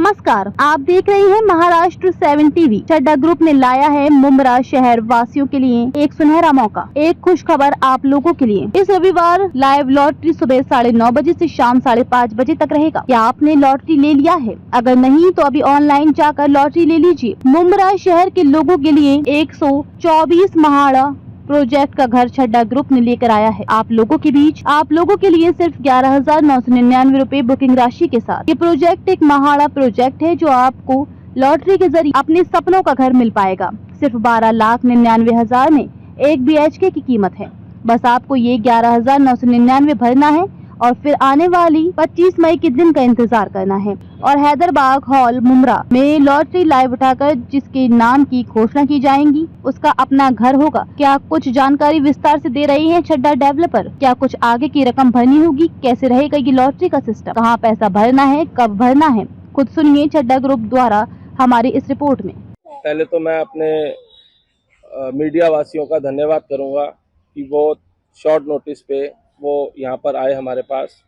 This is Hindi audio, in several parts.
नमस्कार, आप देख रहे हैं महाराष्ट्र 7 टीवी। चड्ढा ग्रुप ने लाया है मुंब्रा शहर वासियों के लिए एक सुनहरा मौका। एक खुश खबर आप लोगों के लिए। इस रविवार लाइव लॉटरी सुबह 9:30 बजे से शाम 5:30 बजे तक रहेगा। क्या आपने लॉटरी ले लिया है? अगर नहीं तो अभी ऑनलाइन जाकर लॉटरी ले लीजिए। मुंब्रा शहर के लोगों के लिए 124 महाड़ा प्रोजेक्ट का घर चड्ढा ग्रुप ने लेकर आया है आप लोगों के बीच। आप लोगों के लिए सिर्फ 11,999 रुपए बुकिंग राशि के साथ। ये प्रोजेक्ट एक महाड़ा प्रोजेक्ट है जो आपको लॉटरी के जरिए अपने सपनों का घर मिल पाएगा। सिर्फ 12,99,000 में 1 BHK की कीमत है। बस आपको ये 11,999 भरना है और फिर आने वाली 25 मई के दिन का इंतजार करना है। और हैदराबाद हॉल मुंब्रा में लॉटरी लाइव उठाकर जिसके नाम की घोषणा की जाएगी उसका अपना घर होगा। क्या कुछ जानकारी विस्तार से दे रही है चड्ढा डेवलपर? क्या कुछ आगे की रकम भरनी होगी? कैसे रहेगा ये लॉटरी का सिस्टम? कहाँ पैसा भरना है, कब भरना है? खुद सुनिए चड्ढा ग्रुप द्वारा हमारी इस रिपोर्ट में। पहले तो मैं अपने मीडिया वासियों का धन्यवाद करूंगा कि वो शॉर्ट नोटिस पे वो यहाँ पर आए हमारे पास।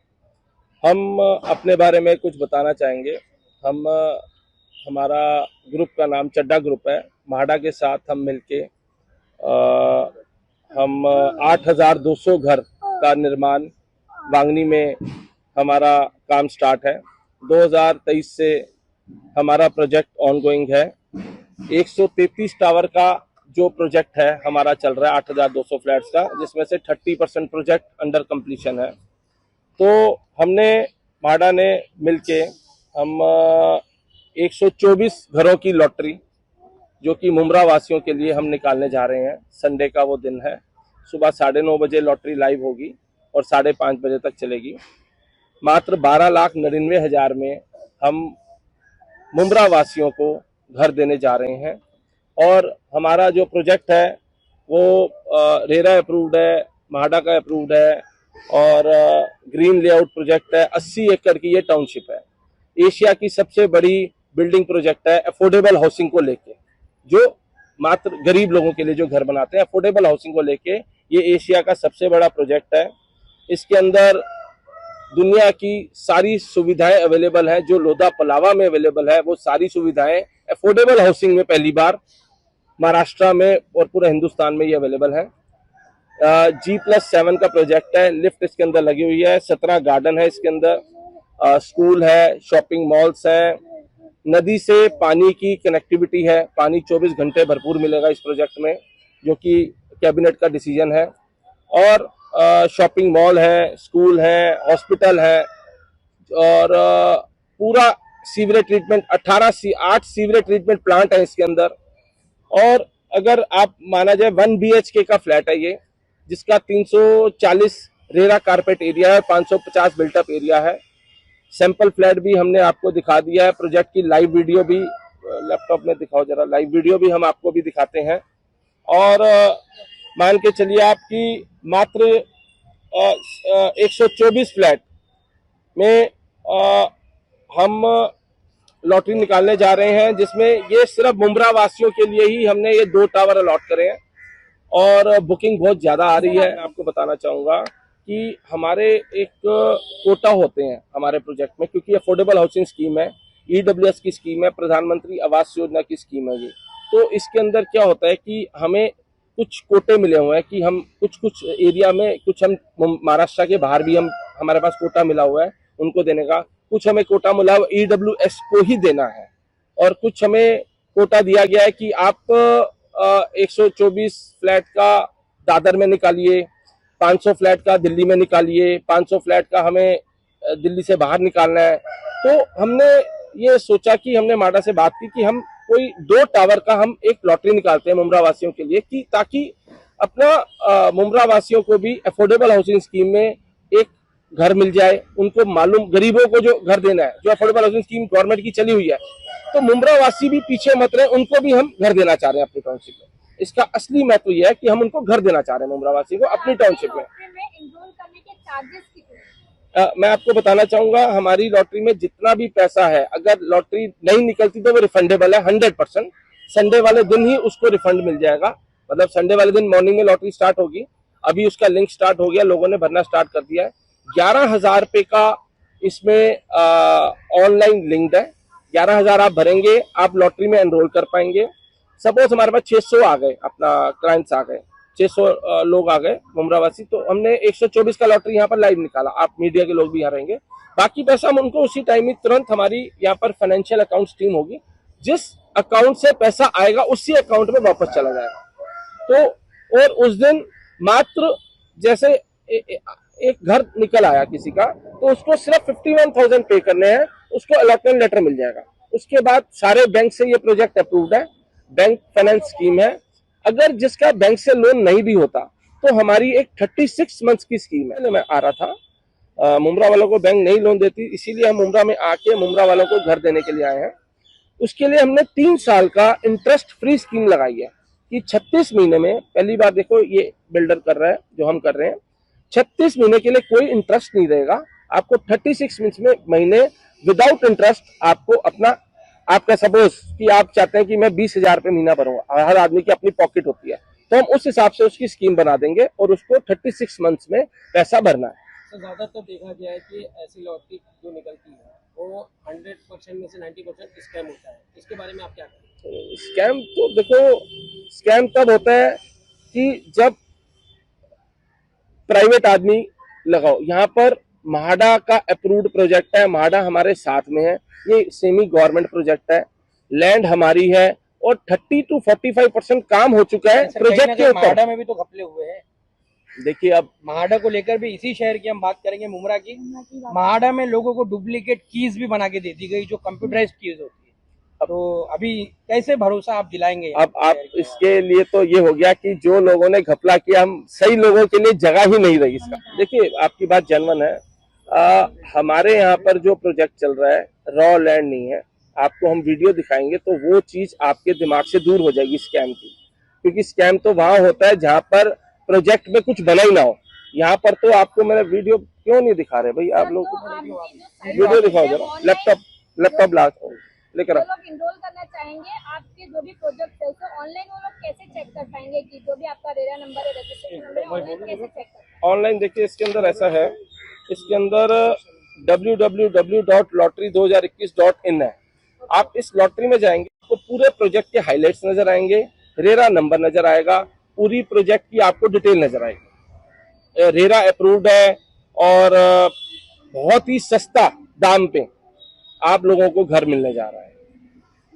हम अपने बारे में कुछ बताना चाहेंगे। हमारा ग्रुप का नाम चड्ढा ग्रुप है। महाड़ा के साथ हम मिलके हम 8,200 घर का निर्माण वांगनी में हमारा काम स्टार्ट है। 2023 से हमारा प्रोजेक्ट ऑनगोइंग है। 133 टावर का जो प्रोजेक्ट है हमारा चल रहा है 8,200 फ्लैट्स का, जिसमें से 30% प्रोजेक्ट अंडर कंप्लीशन है। तो हमने महाड़ा ने मिलके हम 124 घरों की लॉटरी जो कि मुंब्रा वासियों के लिए हम निकालने जा रहे हैं। संडे का वो दिन है। सुबह 9:30 बजे लॉटरी लाइव होगी और 5:30 बजे तक चलेगी। मात्र 12,99,000 में हम मुंब्रा वासियों को घर देने जा रहे हैं। और हमारा जो प्रोजेक्ट है वो रेरा अप्रूव्ड है, महाड़ा का अप्रूव्ड है और ग्रीन लेआउट प्रोजेक्ट है। 80 एकड़ की ये टाउनशिप है। एशिया की सबसे बड़ी बिल्डिंग प्रोजेक्ट है अफोर्डेबल हाउसिंग को लेके, जो मात्र गरीब लोगों के लिए जो घर बनाते हैं अफोर्डेबल हाउसिंग को लेके ये एशिया का सबसे बड़ा प्रोजेक्ट है। इसके अंदर दुनिया की सारी सुविधाएं अवेलेबल हैं। जो लोधा पलावा में अवेलेबल है वो सारी सुविधाएं अफोर्डेबल हाउसिंग में पहली बार महाराष्ट्र में और पूरे हिंदुस्तान में ये अवेलेबल है। G+7 का प्रोजेक्ट है। लिफ्ट इसके अंदर लगी हुई है। 17 गार्डन है इसके अंदर, स्कूल है, शॉपिंग मॉल्स हैं, नदी से पानी की कनेक्टिविटी है। पानी 24 घंटे भरपूर मिलेगा इस प्रोजेक्ट में, जो कि कैबिनेट का डिसीजन है। और शॉपिंग मॉल है, स्कूल है, हॉस्पिटल है और पूरा sewerage treatment 8 sewerage treatment plant है इसके अंदर। और अगर आप माना जाए 1 BHK का फ्लैट है ये, जिसका 340 रेरा कारपेट एरिया है, 550 बिल्टअप एरिया है। सैंपल फ्लैट भी हमने आपको दिखा दिया है। प्रोजेक्ट की लाइव वीडियो भी लैपटॉप में दिखाओ जरा, लाइव वीडियो भी हम आपको भी दिखाते हैं। और मान के चलिए आपकी मात्र 124 फ्लैट में हम लॉटरी निकालने जा रहे हैं, जिसमें ये सिर्फ मुंब्रा वासियों के लिए ही हमने ये 2 टावर अलॉट करे हैं। और बुकिंग बहुत ज्यादा आ रही है। आपको बताना चाहूंगा कि हमारे एक कोटा होते हैं हमारे प्रोजेक्ट में, क्योंकि अफोर्डेबल हाउसिंग स्कीम है, EWS की स्कीम है, प्रधानमंत्री आवास योजना की स्कीम है ये। तो इसके अंदर क्या होता है कि हमें कुछ कोटे मिले हुए हैं कि हम कुछ एरिया में, कुछ हम महाराष्ट्र के बाहर भी हमारे पास कोटा मिला हुआ है उनको देने का। कुछ हमें कोटा मिला हुआ EWS को ही देना है और कुछ हमें कोटा दिया गया है कि आप 124 फ्लैट का दादर में निकालिए, 500 फ्लैट का दिल्ली में निकालिए, 500 फ्लैट का हमें दिल्ली से बाहर निकालना है। तो हमने ये सोचा कि हमने माडा से बात की कि हम कोई 2 टावर का हम एक लॉटरी निकालते हैं मुंब्रा वासियों के लिए, कि ताकि अपना मुंब्रा वासियों को भी अफोर्डेबल हाउसिंग स्कीम में एक घर मिल जाए। उनको मालूम, गरीबों को जो घर देना है, जो अफोर्डेबल हाउसिंग स्कीम गवर्नमेंट की चली हुई है, तो मुंब्रा वासी भी पीछे मत रहे, उनको भी हम घर देना चाह रहे हैं अपनी टाउनशिप में। इसका असली महत्व यह है कि हम उनको घर देना चाह रहे हैं मुंब्रा वासी को अपनी टाउनशिप में। मैं आपको बताना चाहूंगा, हमारी लॉटरी में जितना भी पैसा है, अगर लॉटरी नहीं निकलती तो वो रिफंडेबल है 100%। संडे वाले दिन ही उसको रिफंड मिल जाएगा। मतलब संडे वाले दिन मॉर्निंग में लॉटरी स्टार्ट होगी। अभी उसका लिंक स्टार्ट हो गया, लोगों ने भरना स्टार्ट कर दिया है। 11,000 रुपए का इसमें ऑनलाइन लिंक्ड है, 11,000 आप भरेंगे, आप लॉटरी में एनरोल कर पाएंगे। सपोज हमारे पास 600 आ गए, अपना क्लाइंट्स आ गए, 600 लोग आ गए मुमरावासी, तो हमने 124 का लॉटरी यहाँ पर लाइव निकाला। आप मीडिया के लोग भी यहाँ रहेंगे, बाकी पैसा हम उनको उसी टाइम ही तुरंत, हमारी यहाँ पर फाइनेंशियल अकाउंट्स टीम होगी, जिस अकाउंट से पैसा आएगा उसी अकाउंट में वापस चला जाएगा। तो और उस दिन मात्र जैसे एक घर निकल आया किसी का, तो उसको सिर्फ 51,000 पे करने हैं, उसको अलॉटमेंट लेटर मिल जाएगा। उसके बाद सारे बैंक से ये प्रोजेक्ट अप्रूव्ड है, बैंक फाइनेंस स्कीम है। अगर जिसका बैंक से लोन नहीं भी होता तो हमारी एक 36 मंथ्स की स्कीम है। मैं आ रहा था, मुमरा वालों को बैंक नहीं लोन देती, इसीलिए हम मुमरा में आके मुमरा वालों को घर देने के लिए आए हैं। उसके लिए हमने 3 साल का इंटरेस्ट फ्री स्कीम लगाई है कि 36 महीने में, पहली बार देखो ये बिल्डर कर रहा है, जो हम कर रहे हैं, 36 महीने के लिए कोई इंटरेस्ट नहीं रहेगा आपको। 36 महीने विदाउट इंटरेस्ट आपको अपना, आपका सपोज कि आप चाहते हैं कि मैं 20,000 रुपये महीना भरूंगा, हर आदमी की अपनी पॉकेट होती है, तो हम उस हिसाब से उसकी स्कीम बना देंगे और उसको 36 मंथ्स में पैसा भरना है। तो ज्यादातर देखा गया है कि ऐसी लॉटरी जो निकलती है वो 100% में से 90% स्कैम होता है। इसके बारे में आप क्या कहें? स्कैम तो देखो, स्कैम तब होता है कि जब प्राइवेट आदमी लगाओ। यहाँ पर महाडा का अप्रूव्ड प्रोजेक्ट है, महाडा हमारे साथ में है, ये सेमी गवर्नमेंट प्रोजेक्ट है, लैंड हमारी है और 30 to 45% काम हो चुका है प्रोजेक्ट के ऊपर। महाडा में भी तो घपले हुए हैं। देखिए अब महाडा को लेकर भी, इसी शहर की हम बात करेंगे, मुमरा की, महाडा में लोगों को डुप्लीकेट कीज भी बना के दे दी गई, जो कंप्यूटराइज्ड कीज होती है। तो अभी कैसे भरोसा आप दिलाएंगे? अब आप इसके लिए तो ये हो गया कि जो लोगों ने घपला किया, हम सही लोगों के लिए जगह ही नहीं रही इसका। देखिए आपकी बात जेन्युइन है, हमारे यहाँ पर जो प्रोजेक्ट चल रहा है रॉ लैंड नहीं है। आपको हम वीडियो दिखाएंगे तो वो चीज आपके दिमाग से दूर हो जाएगी स्कैम की, क्योंकि स्कैम तो वहां होता है जहां पर प्रोजेक्ट में कुछ बना ही ना हो। यहाँ पर तो आपको मेरा वीडियो क्यों नहीं दिखा रहे भाई, आप लोग वीडियो दिखाओ जरा, लैपटॉप लेकर जो लोग इनरोल करना चाहेंगे आपके जो भी प्रोजेक्ट है उसे ऑनलाइन वो लोग कैसे चेक कर पाएंगे कि जो भी आपका रेरा नंबर है, रजिस्ट्रेशन नंबर है, ऑनलाइन कैसे चेक कर पाएंगे? ऑनलाइन देखिए इसके अंदर ऐसा है, इसके अंदर www.lottery2021.in है। आप इस लॉटरी में जाएंगे तो पूरे प्रोजेक्ट के हाइलाइट्स नजर आएंगे, रेरा नंबर नजर आएगा, पूरी प्रोजेक्ट की आपको डिटेल नजर आएगी। रेरा अप्रूव्ड है और बहुत ही सस्ता दाम पे आप लोगों को घर मिलने जा रहा है।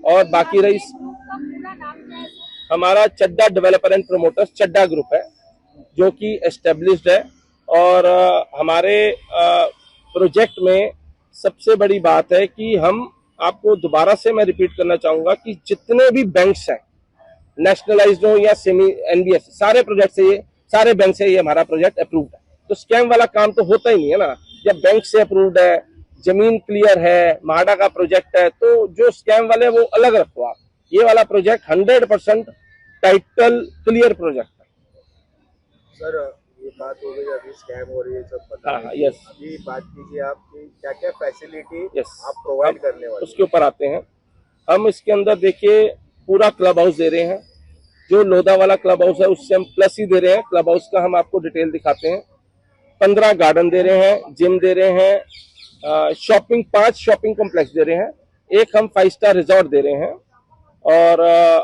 और बाकी रही, पूरा नाम क्या है? हमारा Chadda developer and promoters Chadda group है, जो कि एस्टेब्लिश्ड है। और हमारे प्रोजेक्ट में सबसे बड़ी बात है कि हम आपको दोबारा से मैं रिपीट करना चाहूंगा कि जितने भी बैंक्स हैं, नेशनलाइज्ड हो या सेमी एनबीएफसी, सारे प्रोजेक्ट से ये, सारे बैंक से ये हमारा प्रोजेक्ट अप्रूव्ड है। तो स्कैम वाला काम तो होता ही नहीं है ना, जब बैंक से अप्रूव्ड है, जमीन क्लियर है, महाडा का प्रोजेक्ट है, तो जो स्कैम वाले वो अलग रखो आप। ये वाला प्रोजेक्ट 100% टाइटल क्लियर प्रोजेक्ट है। सर ये बात हो गई, अभी स्कैम हो रही है सब पता हाँ, है। यस, ये बात कीजिए आप कि क्या क्या फैसिलिटी यस, आप प्रोवाइड करने वाले? उसके ऊपर आते हैं हम। इसके अंदर देखिए पूरा क्लब हाउस दे रहे हैं, जो लोधा वाला क्लब हाउस है उससे हम प्लस ही दे रहे हैं। क्लब हाउस का हम आपको डिटेल दिखाते हैं। 15 गार्डन दे रहे हैं, जिम दे रहे हैं, शॉपिंग 5 शॉपिंग कॉम्प्लेक्स दे रहे हैं, एक हम 5 स्टार रिजॉर्ट दे रहे हैं और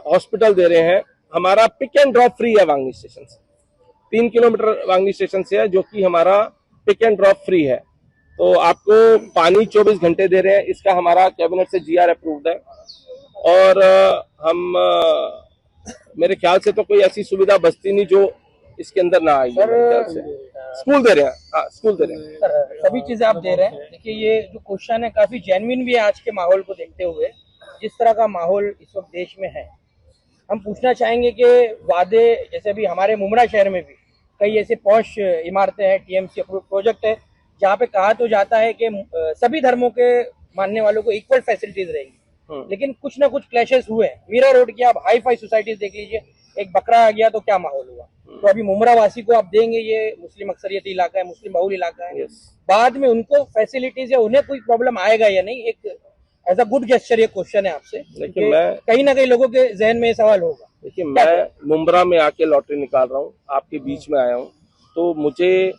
हॉस्पिटल दे रहे हैं। हमारा पिक एंड ड्रॉप फ्री है वांगनी स्टेशन से, 3 किलोमीटर वांगनी स्टेशन से है, जो कि हमारा पिक एंड ड्रॉप फ्री है। तो आपको पानी 24 घंटे दे रहे हैं, इसका हमारा कैबिनेट से जीआर अप्रूव्ड है। और हम मेरे ख्याल से तो कोई ऐसी सुविधा बस्ती नहीं जो इसके अंदर ना आई है मेरे ख्याल से। स्कूल दे रहे हैं, हाँ स्कूल दे रहे हैं, सभी चीजें आप दे रहे हैं। देखिए ये जो क्वेश्चन है काफी जेन्युइन भी है आज के माहौल को देखते हुए, जिस तरह का माहौल इस वक्त देश में है। हम पूछना चाहेंगे कि वादे, जैसे अभी हमारे मुमरा शहर में भी कई ऐसे पॉश इमारतें हैं, टीएमसी अप्रूव्ड प्रोजेक्ट है, जहाँ पे कहा तो जाता है कि सभी धर्मों के मानने वालों को इक्वल फैसिलिटीज रहेंगी, लेकिन कुछ ना कुछ क्लैशेस हुए। मीरा रोड की आप हाई फाई सोसाइटीज देख लीजिए, एक बकरा आ गया तो क्या माहौल हुआ। तो अभी मुमरा वासी को आप देंगे, ये मुस्लिम अक्सरियती इलाका है, मुस्लिम बहुल इलाका है, बाद में उनको फैसिलिटीज या उन्हें कोई प्रॉब्लम आएगा या नहीं, एक एज अ गुड गेस्चर ये क्वेश्चन है आपसे। लेकिन मैं कहीं ना कहीं लोगों के जहन में ये सवाल होगा। देखिए मैं मुमरा में आके लॉटरी निकाल रहा हूँ, आपके बीच में आया हूँ, तो मुझे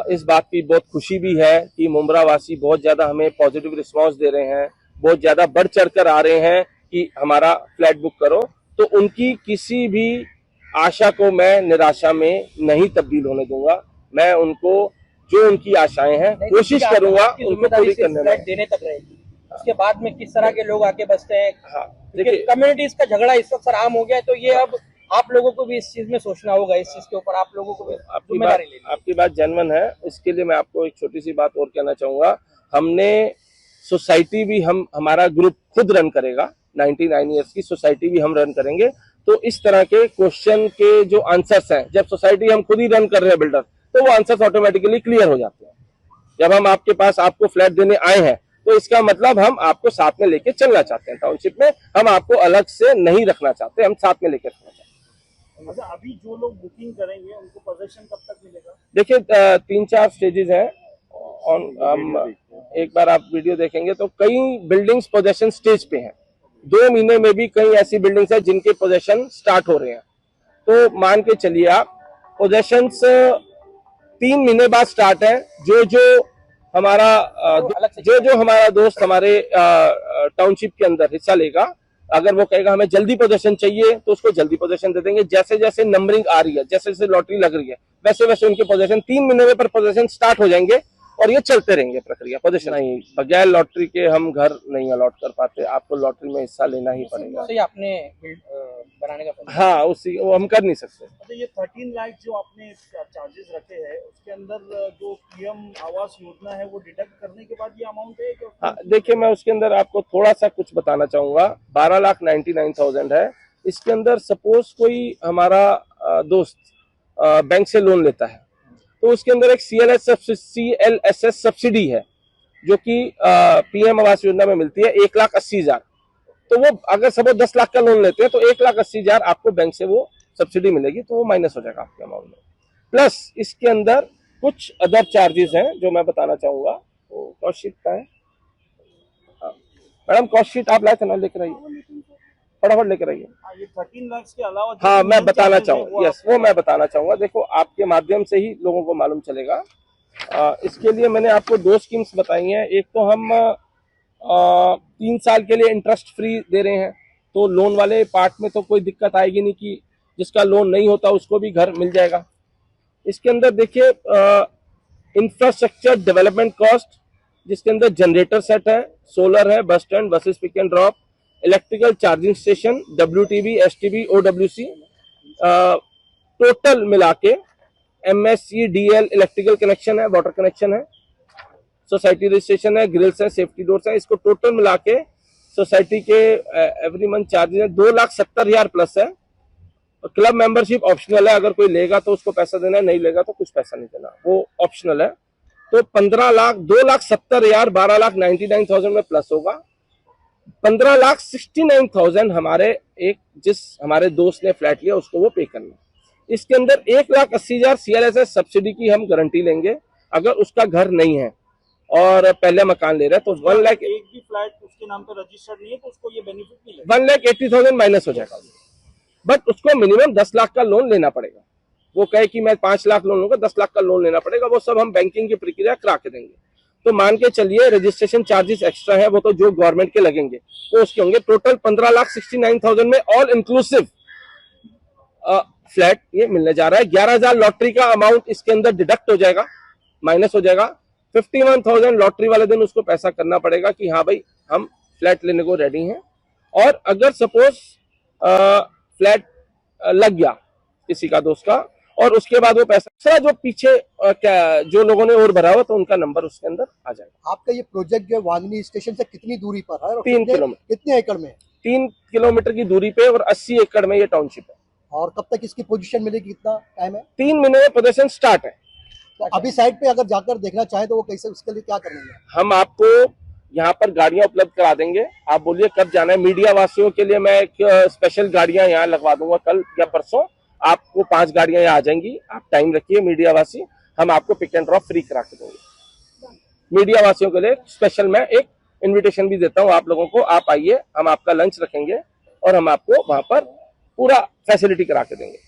इस बात की बहुत खुशी भी है कि मुमरा वासी बहुत ज्यादा हमें पॉजिटिव रिस्पांस दे रहे हैं, बहुत ज्यादा बढ़ चढ़कर आ रहे हैं कि हमारा फ्लैट बुक करो, तो उनकी किसी भी आशा को मैं निराशा में नहीं तब्दील होने दूंगा। मैं उनको जो उनकी आशाएं हैं कोशिश करूंगा उनको पूरी करने में। देने तक रहेगी, उसके बाद में किस तरह के लोग आके बसते हैं। हाँ, देखिए कम्युनिटीज का झगड़ा इस वक्त सर आम हो गया है, तो ये अब आप लोगों को भी इस चीज में सोचना होगा, इस चीज के ऊपर आप लोगों को भी जिम्मेदारी लेनी। आपकी बात जेन्युइन है। इसके लिए मैं आपको एक छोटी सी बात और कहना चाहूंगा। हमने सोसाइटी भी हमारा ग्रुप खुद रन करेगा, 99 ईयर्स की सोसाइटी भी हम रन करेंगे। तो इस तरह के क्वेश्चन के जो आंसर्स हैं, जब सोसाइटी हम खुद ही रन कर रहे हैं बिल्डर, तो वो आंसर्स ऑटोमेटिकली क्लियर हो जाते हैं। जब हम आपके पास आपको फ्लैट देने आए हैं तो इसका मतलब हम आपको साथ में लेके चलना चाहते हैं। टाउनशिप में हम आपको अलग से नहीं रखना चाहते, हम साथ में लेकर रखना चाहते हैं। अच्छा, अभी जो लोग बुकिंग करेंगे उनको पोजीशन कब तक मिलेगा? देखिए 3-4 स्टेजेस हैं। हम एक बार आप वीडियो देखेंगे तो कई बिल्डिंग्स पोजेशन स्टेज पे हैं। 2 महीने में भी कई ऐसी बिल्डिंग्स हैं जिनके पोजेशन स्टार्ट हो रहे हैं। तो मान के चलिए आप पोजेशन 3 महीने बाद स्टार्ट है। जो हमारा दोस्त हमारे टाउनशिप के अंदर हिस्सा लेगा, अगर वो कहेगा हमें जल्दी पोजीशन चाहिए तो उसको जल्दी पोजीशन दे देंगे। जैसे जैसे नंबरिंग आ रही है, जैसे जैसे लॉटरी लग रही है, वैसे वैसे उनके पोजीशन 3 महीने में पर पोजीशन स्टार्ट हो जाएंगे और ये चलते रहेंगे प्रक्रिया। पोजीशन नहीं, बगैर लॉटरी के हम घर नहीं अलॉट कर पाते। आपको लॉटरी में हिस्सा लेना ही पड़ेगा। सही आपने बनाने का हाँ, वो हम कर नहीं सकते। अच्छा, ये 13 लाख जो आपने चार्जेस रखे हैं उसके अंदर जो पीएम आवास योजना है वो डिडक्ट करने के बाद ये अमाउंट है कि? हाँ, देखिए मैं उसके अंदर आपको थोड़ा सा कुछ बताना चाहूंगा। 12,99,000 है। इसके अंदर सपोज कोई हमारा दोस्त बैंक से लोन लेता है तो उसके अंदर एक CLSS सब्सिडी है जो कि पीएम आवास योजना में मिलती है 1,80,000। तो वो अगर सब 10 लाख का लोन लेते हैं तो 1,80,000 आपको बैंक से वो सब्सिडी मिलेगी, तो वो माइनस हो जाएगा आपके अमाउंट में। प्लस इसके अंदर कुछ अदर चार्जेस हैं जो मैं बताना चाहूंगा। तो कॉस्ट शीट का है मैडम, कॉस्ट शीट आप लाए थे ना, लेकर आइए, फटाफट लेकर आइए। ये 13 लाख के अलावा हाँ, मैं बताना चाहूंगा, यस वो मैं बताना चाहूंगा। देखो आपके माध्यम से ही लोगों को मालूम चलेगा। इसके लिए मैंने आपको 2 स्कीम्स बताई हैं। एक तो हम 3 साल के लिए इंटरेस्ट फ्री दे रहे हैं, तो लोन वाले पार्ट में तो कोई दिक्कत आएगी नहीं कि जिसका लोन नहीं होता उसको भी घर मिल जाएगा। इसके अंदर देखिए इंफ्रास्ट्रक्चर डेवलपमेंट कॉस्ट, जिसके अंदर जनरेटर सेट है, सोलर है, bus stand, buses pick and drop, electrical charging station, WTB, STB, OWC, total मिला के MSC, DL इलेक्ट्रिकल कनेक्शन है, वाटर कनेक्शन है, सोसाइटी रजिस्ट्रेशन है, ग्रिल्स है, सेफ्टी डोर्स है। इसको टोटल मिला के सोसाइटी के एवरी मंथ चार्जेस है 2,70,000 प्लस है। क्लब मेंबरशिप ऑप्शनल है, अगर कोई लेगा तो उसको पैसा देना है, नहीं लेगा तो कुछ पैसा नहीं देना, वो ऑप्शनल है। तो 15 लाख 2,70,000 12,99,000 में प्लस होगा। 15,69,000 हमारे दोस्त ने फ्लैट लिया उसको वो पे करना। इसके अंदर 1,80,000 CLSS सब्सिडी की हम गारंटी लेंगे अगर उसका घर नहीं है और पहले मकान ले रहा है तो 1 लाख। एक भी फ्लैट उसके नाम पर रजिस्टर्ड नहीं है तो उसको ये बेनिफिट मिलेगा। 1,80,000 माइनस हो जाएगा, बट उसको मिनिमम 10 लाख का लोन लेना पड़ेगा। वो कहे कि मैं 5 लाख लोन लूंगा, 10 लाख का लोन लेना पड़ेगा। वो सब हम बैंकिंग की प्रक्रिया करा के देंगे। तो मान के चलिए रजिस्ट्रेशन चार्जेस एक्स्ट्रा है, वो तो जो गवर्नमेंट के लगेंगे वो उसके होंगे। टोटल 15,69,000 में ऑल इंक्लूसिव फ्लैट ये मिलने जा रहा है। 11,000 लॉटरी का अमाउंट इसके अंदर डिडक्ट हो जाएगा, माइनस हो जाएगा। 51,000 लॉटरी वाले दिन उसको पैसा करना पड़ेगा कि हाँ भाई हम फ्लैट लेने को रेडी हैं। और अगर सपोज फ्लैट लग गया किसी का दोस्त का और उसके बाद वो पैसा जो पीछे जो लोगों ने और भरा हुआ तो उनका नंबर उसके अंदर आ जाएगा। आपका ये प्रोजेक्ट जो वांगनी स्टेशन से कितनी दूरी पर है? 3 किलोमीटर। कितने एकड़ में? 3 किलोमीटर की दूरी पे और 80 एकड़ में ये टाउनशिप है। और कब तक इसकी पोजीशन मिलेगी? कितना टाइम है? 3 महीने में पोजीशन स्टार्ट है। तो अभी साइड पे अगर जाकर देखना चाहे तो वो कैसे, उसके लिए क्या करना है? हम आपको यहाँ पर गाड़ियां उपलब्ध करा देंगे। आप बोलिए कब जाना है। मीडिया वासियों के लिए मैं एक स्पेशल गाड़ियां यहाँ लगवा दूंगा कल या परसों। आपको 5 गाड़ियां यहाँ आ जाएंगी। आप टाइम रखिए मीडिया वासी, हम आपको पिक एंड ड्रॉप फ्री करा के देंगे। मीडिया वासियों के लिए स्पेशल मैं एक इन्विटेशन भी देता हूँ आप लोगों को। आप आइए, हम आपका लंच रखेंगे और हम आपको वहां पर पूरा फैसिलिटी करा के देंगे।